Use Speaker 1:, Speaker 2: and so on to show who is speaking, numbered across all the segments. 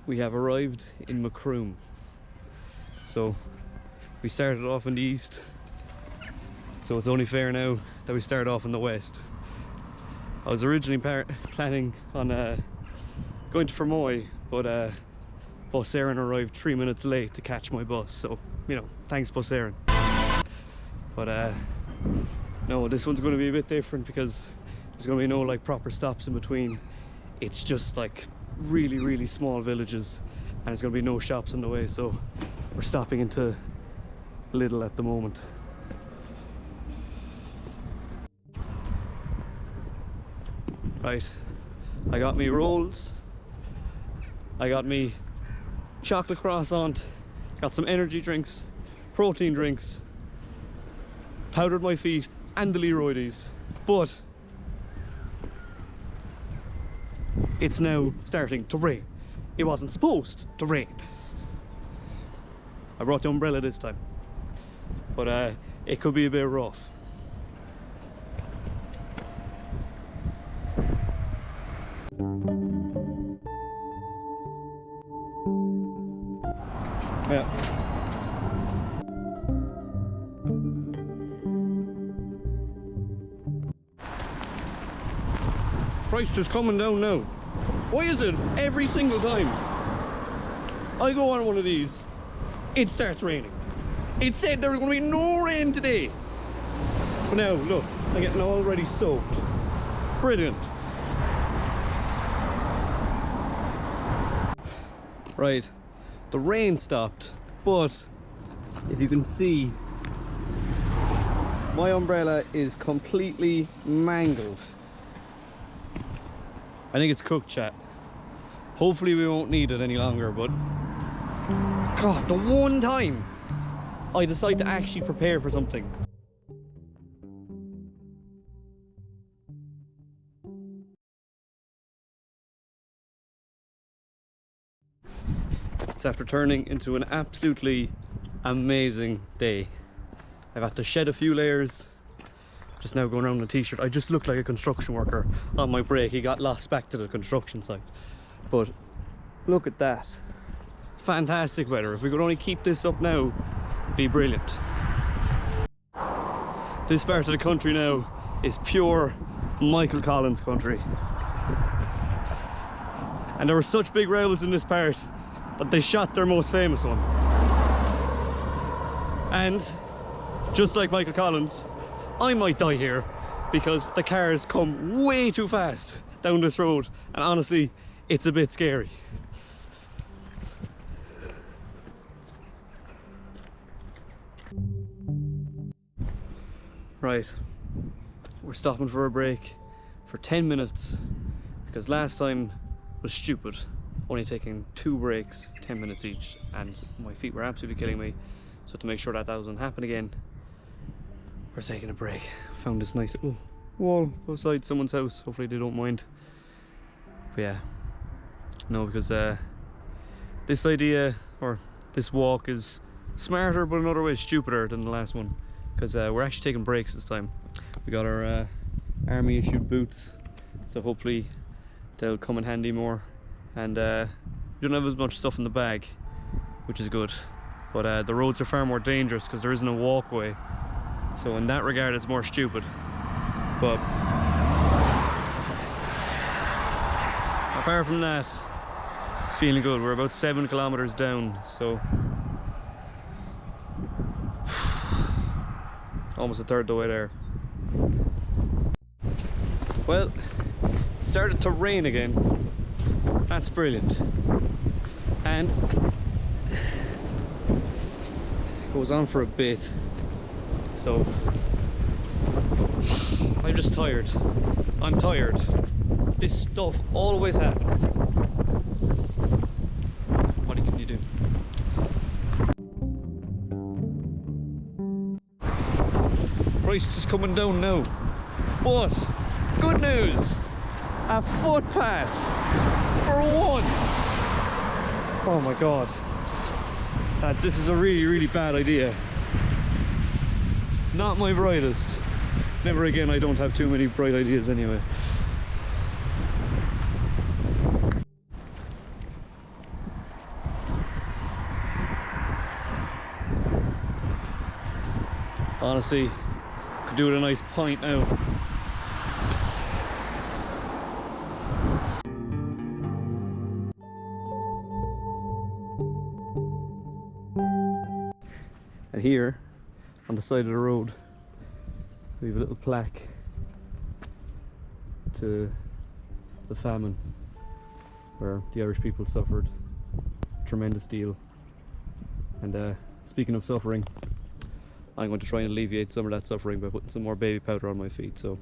Speaker 1: we have arrived in Marcoom. So we started off in the east, so it's only fair now that we start off in the west. I was originally planning on going to Fermoy, but Bus Éireann arrived 3 minutes late to catch my bus, so you know, thanks Bus Éireann. But no, this one's going to be a bit different because there's going to be no like proper stops in between. It's just like really small villages, and there's going to be no shops on the way, so we're stopping into Lidl at the moment. Right, I got me rolls, I got me chocolate croissant, got some energy drinks, protein drinks, powdered my feet and the Leroy's, but it's now starting to rain. It wasn't supposed to rain. I brought the umbrella this time, but it could be a bit rough. Yeah. Price is coming down now. Why is it every single time I go on one of these, it starts raining? It said there was going to be no rain today, but now look, I'm getting already soaked. Brilliant. Right, the rain stopped, but if you can see, my umbrella is completely mangled. I think it's cooked, chat. Hopefully we won't need it any longer, but God, the one time I decide to actually prepare for something. It's after turning into an absolutely amazing day. I've had to shed a few layers. Just now going around in a t-shirt. I just looked like a construction worker on my break. He got lost back to the construction site. But look at that. Fantastic weather. If we could only keep this up now, it'd be brilliant. This part of the country now is pure Michael Collins country. And there were such big rebels in this part that they shot their most famous one. And just like Michael Collins, I might die here because the cars come way too fast down this road, and honestly, it's a bit scary. Right, we're stopping for a break for 10 minutes because last time was stupid, only taking 2 breaks, 10 minutes each, and my feet were absolutely killing me. So to make sure that doesn't happen again, we're taking a break. Found this nice little wall outside someone's house. Hopefully they don't mind. But yeah, no, because this idea or this walk is smarter but in other ways stupider than the last one, because we're actually taking breaks this time. We got our army issued boots, so hopefully they'll come in handy more, and we don't have as much stuff in the bag, which is good, but the roads are far more dangerous because there isn't a walkway. So in that regard, it's more stupid. But apart from that, feeling good. We're about 7 kilometers down, so almost a third of the way there. Well, it started to rain again. That's brilliant. And it goes on for a bit. So I'm just tired. I'm tired. This stuff always happens. What can you do? Price is coming down now. But good news, a footpath for once. Oh my God, lads, this is a really bad idea. Not my brightest. Never again. I don't have too many bright ideas anyway. Honestly, could do with a nice pint now. And here, on the side of the road, we have a little plaque to the famine, where the Irish people suffered a tremendous deal. And speaking of suffering, I'm going to try and alleviate some of that suffering by putting some more baby powder on my feet, so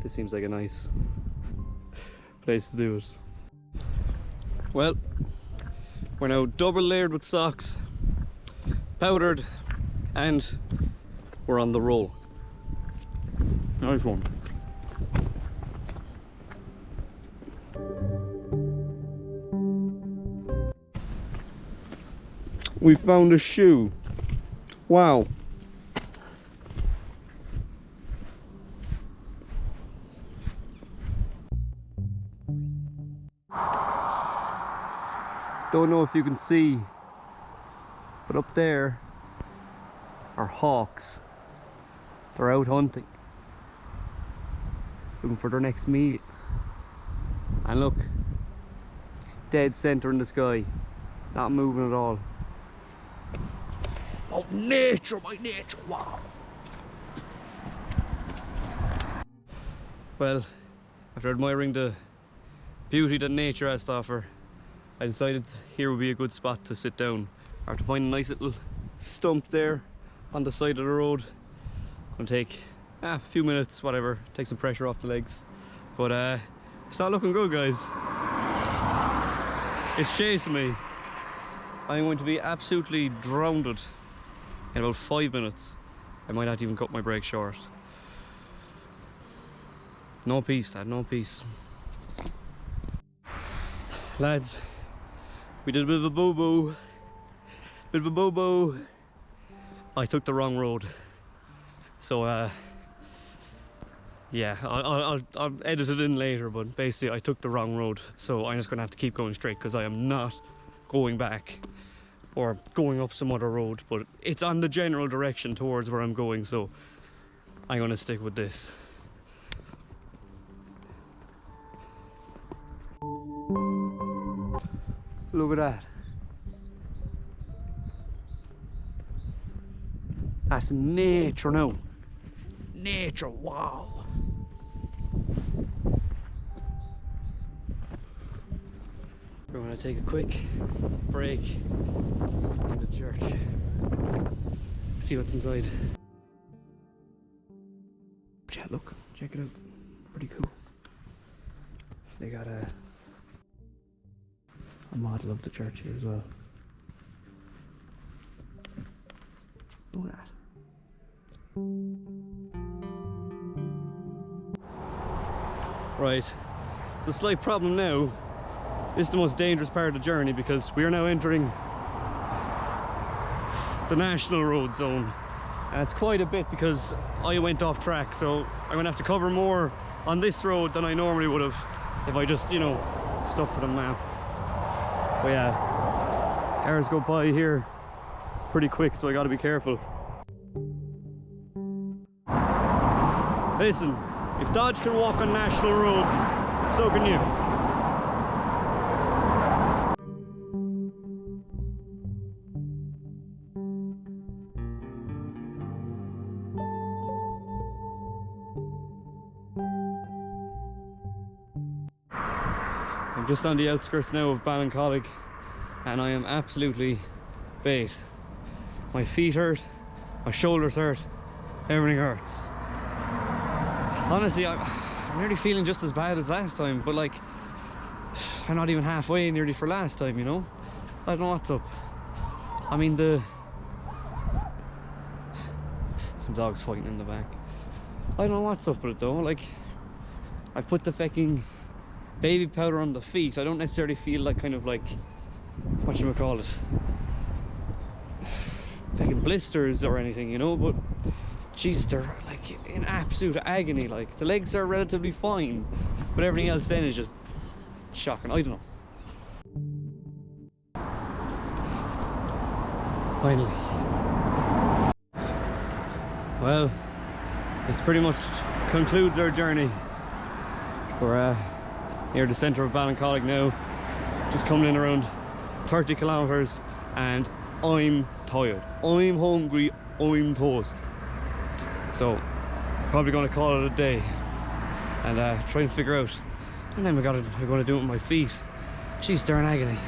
Speaker 1: this seems like a nice place to do it. Well, we're now double layered with socks, powdered, and we're on the roll. Nice one. We found a shoe. Wow. Don't know if you can see, but up there are hawks. They're out hunting, looking for their next meal. And look, it's dead center in the sky, not moving at all. Oh, nature, my nature, wow. Well, after admiring the beauty that nature has to offer, I decided here would be a good spot to sit down. I have to find a nice little stump there on the side of the road. Gonna take a few minutes, whatever, take some pressure off the legs. But it's not looking good, guys. It's chasing me. I'm going to be absolutely drowned in about 5 minutes. I might not even cut my break short. No peace, lad, no peace. Lads, we did a bit of a boo-boo. I took the wrong road. So yeah, I'll edit it in later, but basically I took the wrong road. So I'm just gonna have to keep going straight, because I am not going back or going up some other road, but it's on the general direction towards where I'm going, so I'm gonna stick with this. Look at that. That's nature now. Nature, wow. We're gonna take a quick break in the church. See what's inside. Yeah, look, check it out. Pretty cool. They got a model of the church here as well. Look at that. Right, so a slight problem now. This is the most dangerous part of the journey, because we are now entering the national road zone, and it's quite a bit because I went off track, so I'm gonna have to cover more on this road than I normally would have if I just, you know, stuck to the map. But yeah, cars go by here pretty quick, so I gotta be careful. Listen, if Dodge can walk on national roads, so can you. I'm just on the outskirts now of Ballincollig, and I am absolutely bait. My feet hurt, my shoulders hurt, everything hurts. Honestly, I'm nearly feeling just as bad as last time, but like, I'm not even halfway nearly for last time, you know? I don't know what's up. I mean, some dogs fighting in the back. I don't know what's up with it though. Like, I put the fucking baby powder on the feet. I don't necessarily feel like kind of like, whatchamacallit, fucking blisters or anything, you know, but Jesus, they're like in absolute agony. Like, the legs are relatively fine, but everything else then is just shocking. I don't know. Finally. Well, this pretty much concludes our journey. We're near the centre of Ballincollig now, just coming in around 30 kilometres, and I'm tired, I'm hungry, I'm toast. So probably going to call it a day and try and figure out, and then I'm going to do it with my feet. Jeez, they're in agony.